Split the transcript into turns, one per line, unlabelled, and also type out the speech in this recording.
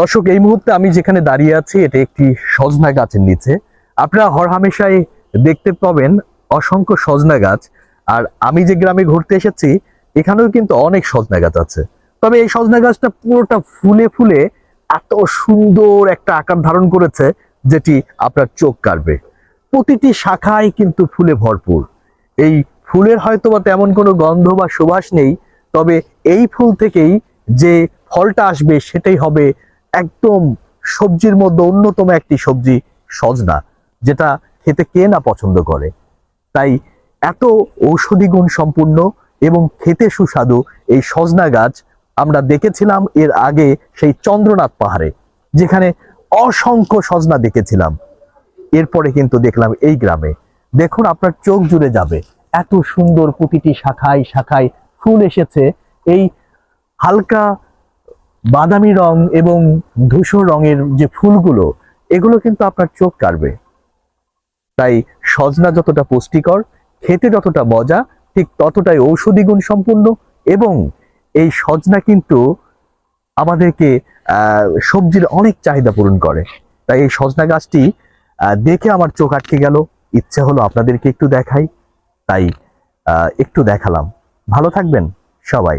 দর্শক, এই মুহূর্তে আমি যেখানে দাঁড়িয়ে আছি এটা একটি সজনা গাছের নিচে। আপনারা হরহামেশাই দেখতে পাবেন অসংখ্য সজনা গাছ। আর আমি যে গ্রামে ঘুরতে এসেছি এখানেও কিন্তু অনেক সজনা গাছ আছে। তবে এই সজনা গাছটা পুরোটা ফুলে ফুলে এত সুন্দর একটা আকার ধারণ করেছে যেটি আপনার চোখ কাড়বে। প্রতিটি শাখায় কিন্তু ফুলে ভরপুর। এই ফুলের হয়তোবা তেমন কোনো গন্ধ বা সুবাস নেই, তবে এই ফুল থেকেই যে ফলটা আসবে সেটাই হবে একদম সবজির মধ্যে অন্যতম একটি সবজি, সজনা, যেটা খেতে কে না পছন্দ করে। তাই এত ঔষধি গুণ সম্পূর্ণ এবং খেতে সুস্বাদু এই সজনা গাছ আমরা দেখেছিলাম এর আগে সেই চন্দ্রনাথ পাহাড়ে, যেখানে অসংখ্য সজনা দেখেছিলাম। এরপরে কিন্তু দেখলাম এই গ্রামে। দেখুন, আপনার চোখ জুড়ে যাবে, এত সুন্দর প্রতিটি শাখায় শাখায় ফুল এসেছে। এই হালকা বাদামি রং এবং ধূসর রঙের যে ফুলগুলো, এগুলো কিন্তু আপনার চোখ কাড়বে। তাই সজনা যতটা পুষ্টিকর, খেতে যতটা মজা, ঠিক ততটাই ঔষধি গুণ সম্পূর্ণ। এবং এই সজনা কিন্তু আমাদেরকে সবজির অনেক চাহিদা পূরণ করে। তাই এই সজনা গাছটি দেখে আমার চোখ আটকে গেল, ইচ্ছে হলো আপনাদেরকে একটু দেখাই, তাই একটু দেখালাম। ভালো থাকবেন সবাই।